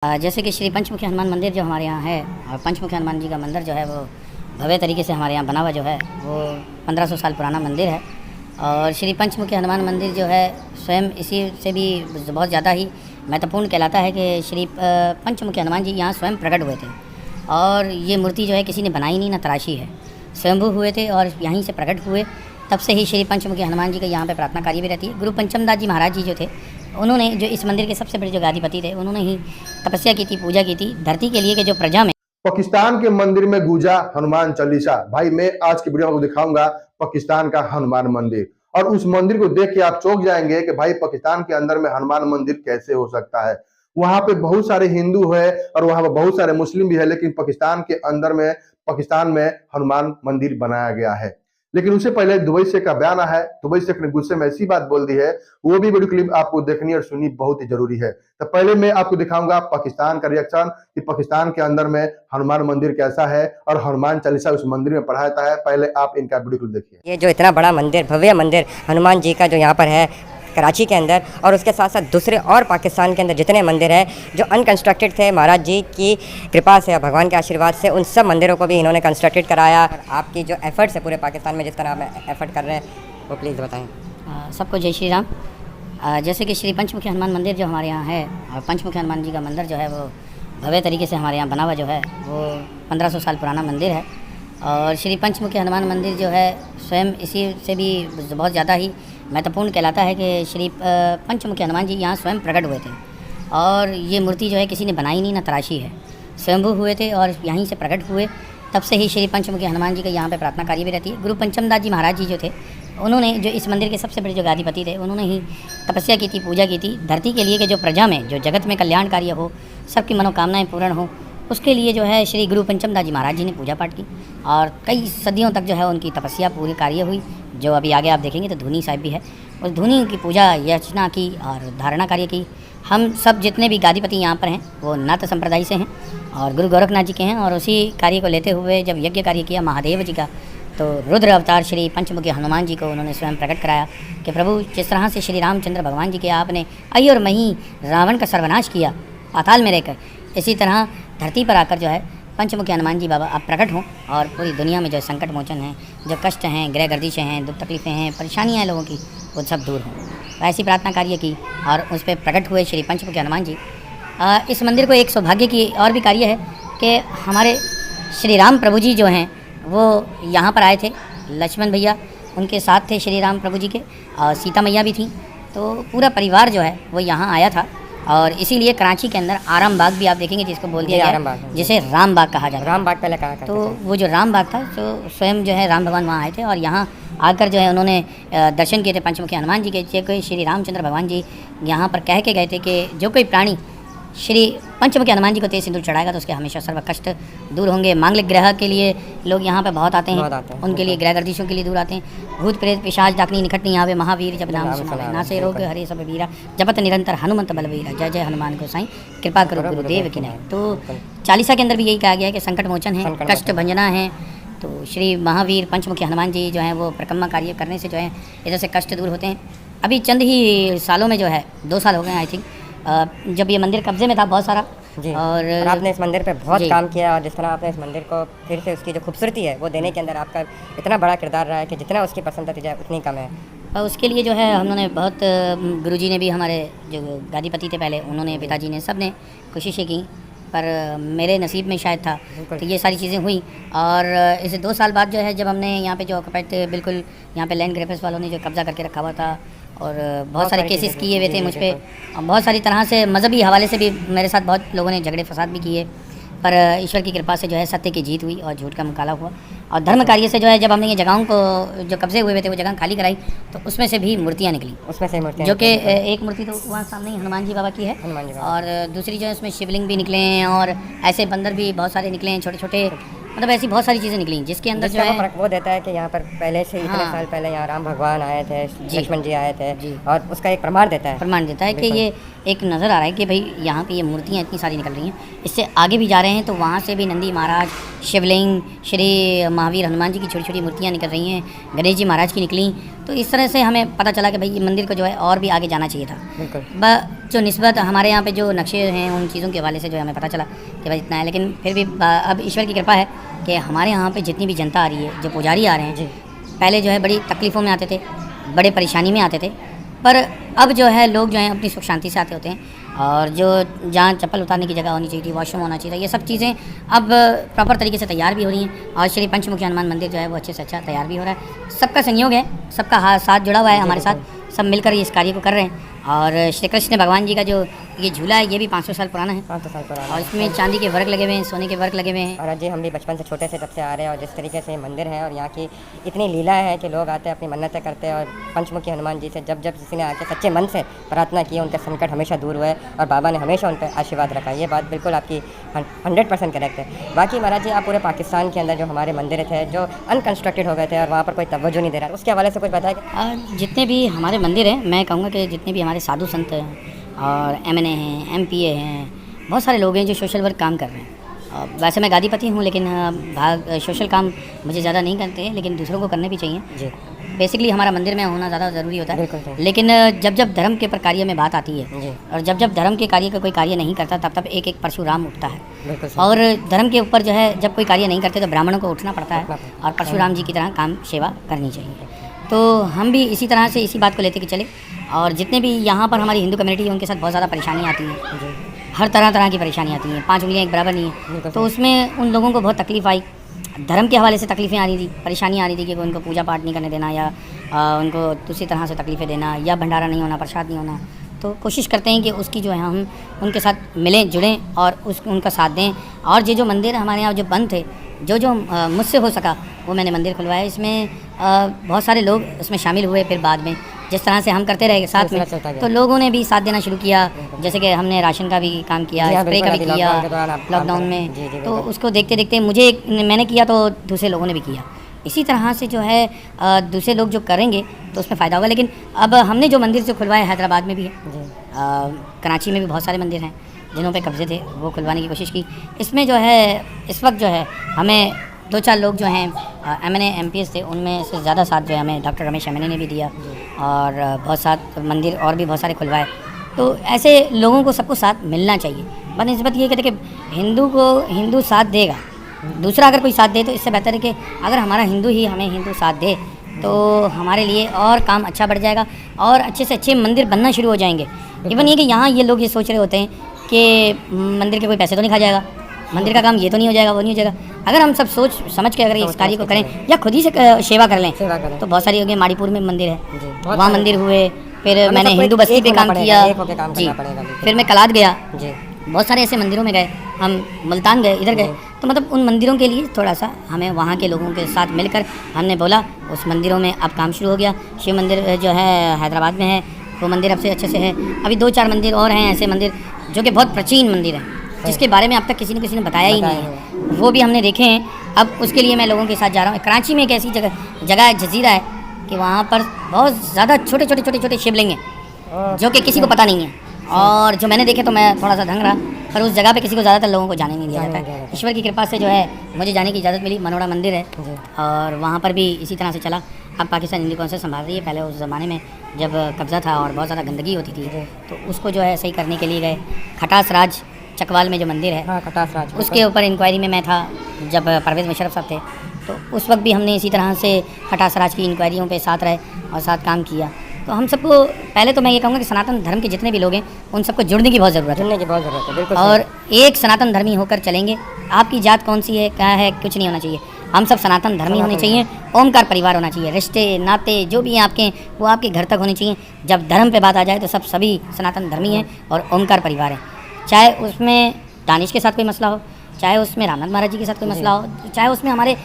जैसे कि श्री पंचमुखी हनुमान मंदिर जो हमारे यहाँ है, और पंचमुखी हनुमान जी का मंदिर जो है वो भव्य तरीके से हमारे यहाँ बना हुआ जो है वो 1500 साल पुराना मंदिर है। और श्री पंचमुखी हनुमान मंदिर जो है स्वयं इसी से भी बहुत ज़्यादा ही महत्वपूर्ण कहलाता है कि श्री पंचमुखी हनुमान जी यहाँ स्वयं प्रकट हुए थे। और ये मूर्ति जो है किसी ने बनाई नहीं, ना तराशी है, स्वयंभू हुए थे और यहीं से प्रकट हुए। तब से ही श्री पंचमुखी हनुमान जी का यहाँ पे प्रार्थना कार्य भी रहती है। गुरु पंचम दास जी महाराज जी जो थे, उन्होंने जो इस मंदिर के सबसे बड़े जो गादीपति थे, उन्होंने ही तपस्या की थी, पूजा की थी धरती के लिए कि जो प्रजा में पाकिस्तान के मंदिर में गूंजा हनुमान चालीसा। भाई मैं आज की वीडियो में आपको दिखाऊंगा पाकिस्तान का हनुमान मंदिर, और उस मंदिर को देख के आप चौंक जाएंगे कि भाई पाकिस्तान के अंदर में हनुमान मंदिर कैसे हो सकता है। वहां पे बहुत सारे हिंदू है और वहां पे बहुत सारे मुस्लिम भी है, लेकिन पाकिस्तान के अंदर में पाकिस्तान में हनुमान मंदिर बनाया गया है। लेकिन उससे पहले दुबई शेख का बयान है। दुबई शेख ने गुस्से में ऐसी बात बोल दी है, वो भी वीडियो क्लिप आपको देखनी और सुननी बहुत ही जरूरी है। तो पहले मैं आपको दिखाऊंगा पाकिस्तान का रिएक्शन कि पाकिस्तान के अंदर में हनुमान मंदिर कैसा है और हनुमान चालीसा उस मंदिर में पढ़ा जाता है। पहले आप इनका वीडियो क्लिप देखिए। ये जो इतना बड़ा मंदिर, भव्य मंदिर हनुमान जी का जो यहाँ पर है कराची के अंदर, और उसके साथ साथ दूसरे और पाकिस्तान के अंदर जितने मंदिर हैं जो अनकंस्ट्रक्टेड थे, महाराज जी की कृपा से, भगवान के आशीर्वाद से उन सब मंदिरों को भी इन्होंने कंस्ट्रक्टेड कराया। और आपकी जो एफर्ट्स है पूरे पाकिस्तान में, जिस तरह आप एफर्ट कर रहे हैं, वो प्लीज़ बताएं। सबको जय श्री राम। जैसे कि श्री पंचमुखी हनुमान मंदिर जो हमारे यहाँ है, और पंचमुखी हनुमान जी का मंदिर जो है वो भव्य तरीके से हमारे यहाँ बना हुआ जो है वो 1500 साल पुराना मंदिर है। और श्री पंचमुखी हनुमान मंदिर जो है स्वयं इसी से भी बहुत ज़्यादा ही महत्वपूर्ण कहलाता है कि श्री पंचमुखी हनुमान जी यहाँ स्वयं प्रकट हुए थे। और ये मूर्ति जो है किसी ने बनाई नहीं, ना तराशी है, स्वयंभू हुए थे और यहीं से प्रकट हुए। तब से ही श्री पंचमुखी हनुमान जी का यहाँ पे प्रार्थना कार्य भी रहती है। गुरु पंचम दास जी महाराज जी जो थे, उन्होंने जो इस मंदिर के सबसे बड़े जो गादीपति थे, उन्होंने ही तपस्या की थी, पूजा की थी धरती के लिए कि जो प्रजा में, जो जगत में कल्याण कार्य हो, सबकी मनोकामनाएं पूर्ण हो, उसके लिए जो है श्री गुरु पंचम दास जी महाराज जी ने पूजा पाठ की। और कई सदियों तक जो है उनकी तपस्या पूरी कार्य हुई। जो अभी आगे आप देखेंगे तो धूनी साहिब भी है, उस धूनी की पूजा याचना की और धारणा कार्य की। हम सब जितने भी गादीपति यहाँ पर हैं वो नाथ संप्रदाय से हैं और गुरु गोरखनाथ जी के हैं। और उसी कार्य को लेते हुए जब यज्ञ कार्य किया महादेव जी का, तो रुद्र अवतार श्री पंचमुखी हनुमान जी को उन्होंने स्वयं प्रकट कराया कि प्रभु, जिस तरह से श्री रामचंद्र भगवान जी के आपने अई और मही रावण का सर्वनाश किया पाताल में रहकर, इसी तरह धरती पर आकर जो है पंचमुखी हनुमान जी बाबा आप प्रकट हों और पूरी दुनिया में जो संकट मोचन हैं, जो कष्ट हैं, गृह गर्दिशें हैं, दुख तकलीफ़ें हैं, परेशानियाँ हैं लोगों की, वो सब दूर हों। तो ऐसी प्रार्थना कार्य की और उस पर प्रकट हुए श्री पंचमुखी हनुमान जी। इस मंदिर को एक सौभाग्य की और भी कार्य है कि हमारे श्री राम प्रभु जी जो हैं वो यहाँ पर आए थे। लक्ष्मण भैया उनके साथ थे श्री राम प्रभु जी के, और सीता मैया भी थी। तो पूरा परिवार जो है वो यहाँ आया था। और इसीलिए कराची के अंदर आराम बाग भी आप देखेंगे जिसको बोल दिया गया, जिसे राम बाग कहा जाता है। राम बाग पहले कहा करते तो थे। वो जो राम बाग था, तो स्वयं जो है राम भगवान वहाँ आए थे और यहाँ आकर जो है उन्होंने दर्शन किए थे पंचमुखी हनुमान जी के। जो कोई श्री रामचंद्र भगवान जी यहाँ पर कह के गए थे कि जो कोई प्राणी श्री पंचमुखी हनुमान जी को तेज सिंदूर चढ़ाएगा तो उसके हमेशा सर्व कष्ट दूर होंगे। मांगलिक ग्रह के लिए लोग यहाँ पे बहुत आते हैं, उनके लिए गृह गर्दिशों के लिए दूर आते हैं। भूत प्रेत पिशाच डाकनी निकटनी आवे, महावीर जब नाम सुनावे, नासे रोग हरे सब वीरा, जपत निरंतर हनुमंत बलवीरा, जय जय हनुमान गोसाई कृपा करो गुरुदेव की। तो चालीसा के अंदर भी यही कहा गया है कि संकट मोचन है, कष्ट भंजना है। तो श्री महावीर पंचमुखी हनुमान जी जो हैं वो परिक्रमा कार्य करने से जो है इधर से कष्ट दूर होते हैं। अभी चंद ही सालों में जो है 2 साल हो गए आई थिंक, जब ये मंदिर कब्जे में था बहुत सारा जी। और आपने इस मंदिर पे बहुत काम किया, और जिस तरह आपने इस मंदिर को फिर से उसकी जो खूबसूरती है वो देने के अंदर आपका इतना बड़ा किरदार रहा है कि जितना उसकी पसंद की जाए उतनी कम है। और उसके लिए जो है हमने बहुत, गुरुजी ने भी, हमारे जो गादीपति थे पहले, उन्होंने, पिताजी ने, सब ने कोशिशें की, पर मेरे नसीब में शायद था तो ये सारी चीज़ें हुई। और इसे 2 साल बाद जो है जब हमने यहाँ पे जो ऑक्युपाइड थे, बिल्कुल यहाँ पे लैंड ग्रेफर्स वालों ने जो कब्जा करके रखा हुआ था और बहुत सारे केसेस किए हुए थे मुझ पे, बहुत सारी तरह से मजहबी हवाले से भी मेरे साथ बहुत लोगों ने झगड़े फसाद भी किए, पर ईश्वर की कृपा से जो है सत्य की जीत हुई और झूठ का मुकाबला हुआ। और धर्म कार्य से जो है जब हमने ये जगहों को जो कब्जे हुए थे वो जगह खाली कराई, तो उसमें से भी मूर्तियाँ निकली। उसमें से मूर्तियाँ, जो कि एक मूर्ति तो वहाँ सामने ही हनुमान जी बाबा की है, और दूसरी जो है उसमें शिवलिंग भी निकले हैं और ऐसे बंदर भी बहुत सारे निकले हैं, छोटे छोटे, मतलब ऐसी बहुत सारी चीज़ें निकली जिसके अंदर जो है वो देता है कि यहाँ पर पहले से इतने साल पहले यहाँ राम भगवान आए थे, लक्ष्मण जी आए थे, और उसका एक प्रमाण देता है कि ये एक नज़र आ रहा है कि भाई यहाँ पे ये मूर्तियाँ इतनी सारी निकल रही हैं। इससे आगे भी जा रहे हैं तो वहाँ से भी नंदी महाराज, शिवलिंग, श्री महावीर हनुमान जी की छोटी छोटी मूर्तियाँ निकल रही हैं, गणेश जी महाराज की निकली। तो इस तरह से हमें पता चला कि भाई ये मंदिर को जो है और भी आगे जाना चाहिए था। जो निस्बत हमारे यहाँ पे जो नक्शे हैं उन चीज़ों के हवाले से जो है हमें पता चला कि भाई इतना है, लेकिन फिर भी अब ईश्वर की कृपा है कि हमारे यहाँ पे जितनी भी जनता आ रही है, जो पुजारी आ रहे हैं, पहले जो है बड़ी तकलीफ़ों में आते थे, बड़े परेशानी में आते थे, पर अब जो है लोग जो हैं अपनी सुख शांति से आते होते हैं। और जो जहाँ चप्पल उतारने की जगह होनी चाहिए थी, वॉशरूम होना चाहिए था, ये सब चीज़ें अब प्रॉपर तरीके से तैयार भी हो रही हैं। और श्री पंचमुखी हनुमान मंदिर जो है वो अच्छे से अच्छा तैयार भी हो रहा है। सबका संयोग है, सबका साथ जुड़ा हुआ है हमारे साथ, सब मिलकर इस कार्य को कर रहे हैं। और श्री कृष्ण भगवान जी का जो ये झूला है, ये भी 500 साल पुराना है। 500 साल पुराना और इसमें चांदी के वर्क लगे हुए हैं, सोने के वर्क लगे हुए हैं। और अजय हम भी बचपन से छोटे से तब से आ रहे हैं, और जिस तरीके से मंदिर है और यहाँ की इतनी लीला है कि लोग आते हैं, अपनी मन्नतें करते हैं, और पंचमुखी हनुमान जी से जब जब किसी ने आके सच्चे मन से प्रार्थना की, उनके संकट हमेशा दूर हुए और बाबा ने हमेशा उन पर आशीर्वाद रखा। ये बात बिल्कुल आपकी 100% करेक्ट है। बाकी महाराज जी, आप पूरे पाकिस्तान के अंदर जो हमारे मंदिर थे जो अनकंस्ट्रक्टेड हो गए थे और वहाँ पर कोई तवज्जो नहीं दे रहा, उसके हवाले से कुछ बताएगा? जितने भी हमारे मंदिर हैं, मैं कहूँगा कि जितने भी हमारे साधु संत हैं और MNA हैं, MPA हैं, बहुत सारे लोग हैं जो सोशल वर्क काम कर रहे हैं। वैसे मैं गादीपति हूँ, लेकिन सोशल काम मुझे ज़्यादा नहीं करते हैं, लेकिन दूसरों को करने भी चाहिए जी। बेसिकली हमारा मंदिर में होना ज़्यादा ज़रूरी होता है, लेकिन जब जब धर्म के पर कार्य में बात आती है और जब जब धर्म के कार्य का कोई कार्य नहीं करता, तब तब एक एक परशुराम उठता है। और धर्म के ऊपर जो है जब कोई कार्य नहीं करते तो ब्राह्मणों को उठना पड़ता है और परशुराम जी की तरह काम सेवा करनी चाहिए। तो हम भी इसी तरह से इसी बात को लेते कि चले। और जितने भी यहाँ पर हमारी हिंदू कम्युनिटी है, उनके साथ बहुत ज़्यादा परेशानी आती है, हर तरह की परेशानी आती हैं। 5 उंगलियाँ एक बराबर नहीं है, तो उसमें उन लोगों को बहुत तकलीफ़ आई। धर्म के हवाले से तकलीफ़ें आ रही थी, परेशानी आ रही थी कि उनको पूजा पाठ नहीं करने देना, या उनको दूसरी तरह से तकलीफ़ें देना, या भंडारा नहीं होना, प्रसाद नहीं होना। तो कोशिश करते हैं कि उसकी जो है हम उनके साथ मिलें, जुड़ें और उनका साथ दें। और जो मंदिर हमारे यहाँ जो बंद थे, जो मुझसे हो सका वो मैंने मंदिर खुलवाया। इसमें बहुत सारे लोग उसमें शामिल हुए। फिर बाद में जिस तरह से हम करते रहे साथ में, तो लोगों ने भी साथ देना शुरू किया। जैसे कि हमने राशन का भी काम किया, स्प्रे का भी किया लॉकडाउन में। तो उसको देखते देखते मैंने किया तो दूसरे लोगों ने भी किया। इसी तरह से जो है दूसरे लोग जो करेंगे तो उसमें फ़ायदा होगा। लेकिन अब हमने जो मंदिर जो खुलवाया हैदराबाद में भी है, कराची में भी बहुत सारे मंदिर हैं जिन्हों पे कब्जे थे, वो खुलवाने की कोशिश की। इसमें जो है इस वक्त जो है हमें 2-4 लोग जो हैं MNA MPS थे, उनमें से ज़्यादा साथ जो है हमें डॉक्टर रमेश MNA ने भी दिया। और बहुत साथ मंदिर और भी बहुत सारे खुलवाए। तो ऐसे लोगों को सबको साथ मिलना चाहिए। बनिस्बत ये कहते कि हिंदू को हिंदू साथ देगा, दूसरा अगर कोई साथ दे तो इससे बेहतर है कि अगर हमारा हिंदू ही हमें हिंदू साथ दे तो हमारे लिए और काम अच्छा बढ़ जाएगा और अच्छे से अच्छे मंदिर बनना शुरू हो जाएंगे। इवन ये कि यहाँ ये लोग ये सोच रहे होते हैं कि मंदिर के कोई पैसे तो नहीं खा जाएगा, मंदिर का काम ये तो नहीं हो जाएगा, वो नहीं हो जाएगा। अगर हम सब सोच समझ के अगर इस कार्य को करें या खुद ही से सेवा कर लें तो बहुत सारी हो गई। माड़ीपुर में मंदिर है, वहाँ मंदिर हुए। फिर मैंने हिंदू बस्ती पे काम किया जी। फिर मैं कलाद गया, बहुत सारे ऐसे मंदिरों में गए, हम मुल्तान गए, इधर गए। तो मतलब उन मंदिरों के लिए थोड़ा सा हमें वहाँ के लोगों के साथ मिलकर हमने बोला, उस मंदिरों में अब काम शुरू हो गया। शिव मंदिर जो है हैदराबाद में है, वो मंदिर अब से अच्छे से है। अभी 2-4 मंदिर और हैं ऐसे मंदिर जो कि बहुत प्राचीन मंदिर हैं, जिसके बारे में अब तक किसी ने बताया ही नहीं है, वो भी हमने देखे हैं। अब उसके लिए मैं लोगों के साथ जा रहा हूँ। कराची में एक ऐसी जगह है, जजीरा है, कि वहाँ पर बहुत ज़्यादा छोटे शिवलिंग हैं जो कि किसी को पता नहीं है। और जो मैंने देखे तो मैं थोड़ा सा दंग रहा, पर उस जगह पे किसी को ज़्यादातर लोगों को जाने नहीं दिया जाता है। ईश्वर की कृपा से जो है मुझे जाने की इजाज़त मिली। मनोड़ा मंदिर है और वहाँ पर भी इसी तरह से चला। अब पाकिस्तान हिंदू कौंसिल संभाल रही है। पहले उस ज़माने में जब कब्ज़ा था और बहुत ज़्यादा गंदगी होती थी, तो उसको जो है सही करने के लिए गए। खटास राज चकवाल में जो मंदिर है, खटास राज, उसके ऊपर इंक्वायरी में मैं था जब परवेज़ मुशर्रफ साहब थे। तो उस वक्त भी हमने इसी तरह से खटास राज की इंक्वायरियों पे साथ रहे और साथ काम किया। तो हम सबको पहले तो मैं ये कहूँगा कि सनातन धर्म के जितने भी लोग हैं उन सबको जुड़ने की बहुत ज़रूरत है, बिल्कुल। और एक सनातन धर्मी होकर चलेंगे। आपकी जात कौन सी है, क्या है, कुछ नहीं होना चाहिए। हम सब सनातन धर्मी होने चाहिए। ओमकार परिवार होना चाहिए। रिश्ते नाते जो भी आपके वो आपके घर तक होने चाहिए। जब धर्म पे बात आ जाए तो सभी सनातन धर्मी हैं और ओमकार परिवार है। चाहे उसमें दानिश के साथ कोई मसला हो, चाहे उसमें रामनाथ महाराज जी के साथ कोई मसला हो, चाहे उसमें हमारे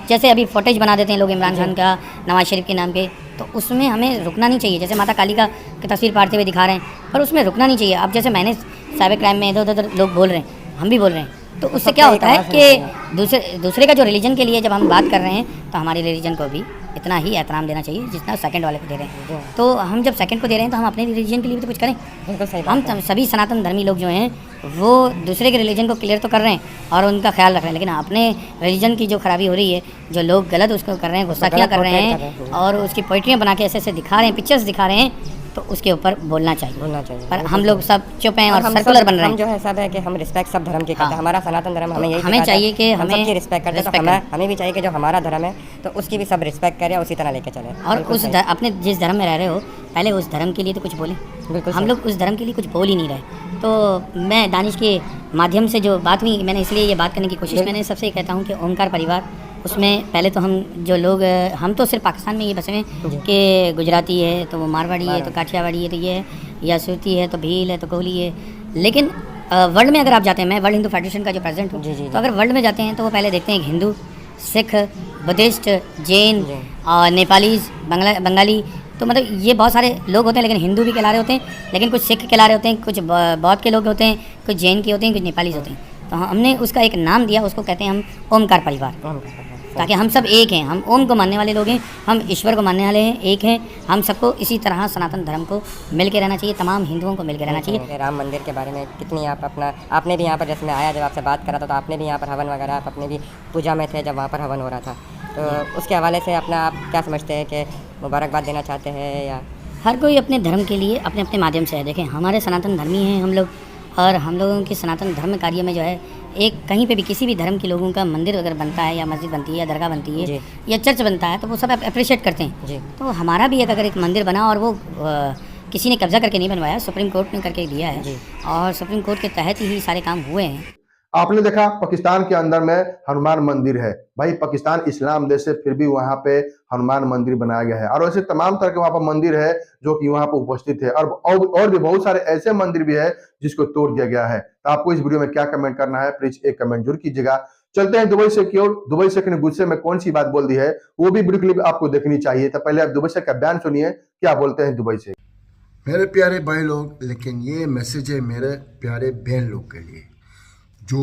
जैसे अभी फुटेज बना देते हैं लोग इमरान खान का नवाज शरीफ के नाम पे, तो उसमें हमें रुकना नहीं चाहिए। जैसे माता काली की तस्वीर पाड़ते हुए दिखा रहे हैं, पर उसमें रुकना नहीं चाहिए। अब जैसे मैंने साइबर क्राइम में इधर उधर लोग बोल रहे हैं, हम भी बोल रहे हैं, तो उससे क्या होता है कि दूसरे का जो रिलीजन के लिए जब हम बात कर रहे हैं तो हमारे रिलीजन को भी इतना ही एहतराम देना चाहिए जितना सेकंड वाले को दे रहे हैं। तो हम जब सेकंड को दे रहे हैं तो हम अपने रिलीजन के लिए भी तो कुछ करें। हम सभी सनातन धर्मी लोग जो हैं वो दूसरे के रिलीजन को क्लियर तो कर रहे हैं और उनका ख्याल रख रहे हैं, लेकिन अपने रिलीजन की जो खराबी हो रही है, जो लोग गलत उसको कर रहे हैं, गुस्ताखियाँ कर रहे हैं और उसकी पोइट्रियाँ बना के ऐसे दिखा रहे हैं, पिक्चर्स दिखा रहे हैं, तो उसके ऊपर बोलना चाहिए। पर हम बिल्कुल लोग सही। सब चुप हैं और हम सर्कुलर बन रहे हम हैं। जो है सब है कि हम रिस्पेक्ट सब धर्म की करते हैं। हाँ। हमारा सनातन धर्म हमें यही हमें सिखाता है, चाहिए कि हम हमें सबकी रिस्पेक्ट करते हैं, तो रिस्पेक्ट हमें भी चाहिए कि जो हमारा धर्म है तो उसकी भी सब रिस्पेक्ट करें, उसी तरह लेके चले। और बिल्कुल उस सही। अपने जिस धर्म में रह रहे हो, पहले उस धर्म के लिए तो कुछ बोलें। बिल्कुल हम सही। लोग उस धर्म के लिए कुछ बोल ही नहीं रहे। तो मैं दानिश के माध्यम से जो बात हुई, मैंने इसलिए ये बात करने की कोशिश, मैंने सबसे ये कहता हूँ कि ओमकार परिवार, उसमें पहले तो हम जो लोग, हम तो सिर्फ पाकिस्तान में ये बसे हैं कि गुजराती है तो वो मारवाड़ी है, तो काठियावाड़ी है तो ये है, या सूती है तो भील है तो कोहली है। लेकिन वर्ल्ड में अगर आप जाते हैं, मैं वर्ल्ड हिंदू फेडरेशन का जो प्रेसिडेंट हूँ, तो अगर वर्ल्ड में जाते हैं तो वो पहले देखते हैं हिंदू, सिख, बुद्धिस्ट, जैन, नेपालीज, बंगाली, तो मतलब ये बहुत सारे लोग होते हैं। लेकिन हिंदू भी कहला रहे होते हैं, लेकिन कुछ सिख कहला रहे होते हैं, कुछ बौद्ध के लोग होते हैं, कुछ जैन के होते हैं, कुछ नेपालीज होते हैं। तो हमने उसका एक नाम दिया, उसको कहते हैं हम ओमकार परिवार, ताकि हम सब एक हैं। हम ओम को मानने वाले लोग हैं, हम ईश्वर को मानने वाले हैं, एक हैं। हम सबको इसी तरह सनातन धर्म को मिल के रहना चाहिए, तमाम हिंदुओं को मिल के रहना चाहिए। राम मंदिर के बारे में कितनी आप अपना, आपने भी यहाँ पर, जैसे मैं आया जब आपसे बात करा था तो आपने भी यहाँ पर हवन वगैरह, आप अपने भी पूजा में थे जब वहाँ पर हवन हो रहा था, तो उसके हवाले से अपना आप क्या समझते हैं कि मुबारकबाद देना चाहते हैं या? हर कोई अपने धर्म के लिए अपने अपने माध्यम से है। देखें, हमारे सनातन धर्मी हैं हम लोग, और हम लोगों के सनातन धर्म कार्य में जो है, एक कहीं पे भी किसी भी धर्म के लोगों का मंदिर अगर बनता है, या मस्जिद बनती है, या दरगाह बनती है, या चर्च बनता है, तो वो सब अप्रिशिएट करते हैं। तो हमारा भी एक अगर एक मंदिर बना, और वो किसी ने कब्जा करके नहीं बनवाया, सुप्रीम कोर्ट ने करके दिया है, और सुप्रीम कोर्ट के तहत ही सारे काम हुए हैं। आपने देखा पाकिस्तान के अंदर में हनुमान मंदिर है। भाई पाकिस्तान इस्लाम देश है, फिर भी वहां पे हनुमान मंदिर बनाया गया है, और ऐसे तमाम तरह के वहां पर मंदिर है जो कि वहां पर उपस्थित है, और भी बहुत सारे ऐसे मंदिर भी है जिसको तोड़ दिया गया है। तो आपको इस वीडियो में क्या कमेंट करना है, प्लीज एक कमेंट जरूर कीजिएगा। चलते हैं दुबई से की ओर। दुबई शेख ने गुस्से में कौन सी बात बोल दी है, वो भी वीडियो क्लिप आपको देखनी चाहिए। तो पहले आप दुबई शेख का बयान सुनिए, क्या बोलते हैं दुबई से। मेरे प्यारे भाई लोग, लेकिन ये मैसेज है मेरे प्यारे बहन लोग के लिए, जो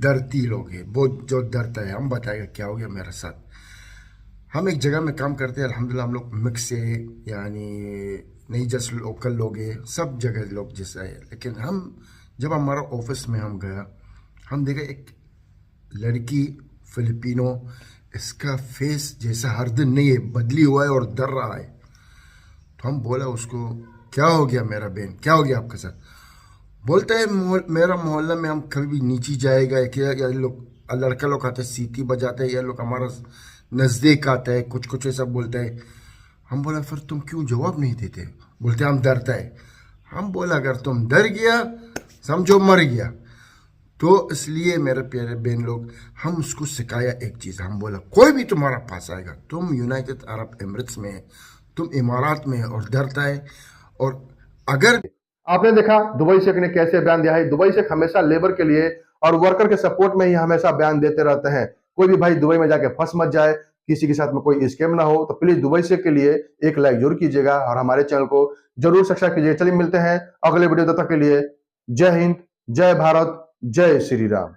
डरती लोग हैं, वो जो डरता है। हम बताएगा क्या हो गया मेरे साथ। हम एक जगह में काम करते हैं, अल्हम्दुलिल्लाह हम लोग मिक्स है, यानी नहीं जस्ट लोकल लोग हैं, सब जगह लोग जैसा है। लेकिन हम जब हमारा ऑफिस में हम गया, हम देखा एक लड़की फिलिपिनो, इसका फेस जैसा हर दिन नहीं है, बदली हुआ है और डर रहा है। तो हम बोला उसको, क्या हो गया मेरा बहन, क्या हो गया आपके साथ? बोलते हैं मेरा मोहल्ला में हम कभी भी नीचे जाएगा, या लोग लड़का लोग आते हैं सीटी बजाते हैं, या लोग हमारा नज़दीक आता है, कुछ कुछ ऐसा बोलते हैं। हम बोला फिर तुम क्यों जवाब नहीं देते? बोलते हम डरता है। हम बोला अगर तुम डर गया समझो मर गया। तो इसलिए मेरे प्यारे बहन लोग, हम उसको सिखाया एक चीज़। हम बोला कोई भी तुम्हारा पास आएगा, तुम यूनाइटेड अरब एमिरेट्स में है, तुम इमारात में है और डरता है, और अगर आपने देखा दुबई शेख ने कैसे बयान दिया है। दुबई शेख हमेशा लेबर के लिए और वर्कर के सपोर्ट में ही हमेशा बयान देते रहते हैं। कोई भी भाई दुबई में जाके फंस मत जाए, किसी के साथ में कोई स्कैम ना हो। तो प्लीज दुबई शेख के लिए एक लाइक जरूर कीजिएगा, और हमारे चैनल को जरूर सब्सक्राइब कीजिएगा। चलिए मिलते हैं अगले वीडियो, तब तक के लिए जय हिंद, जय भारत, जय श्री राम।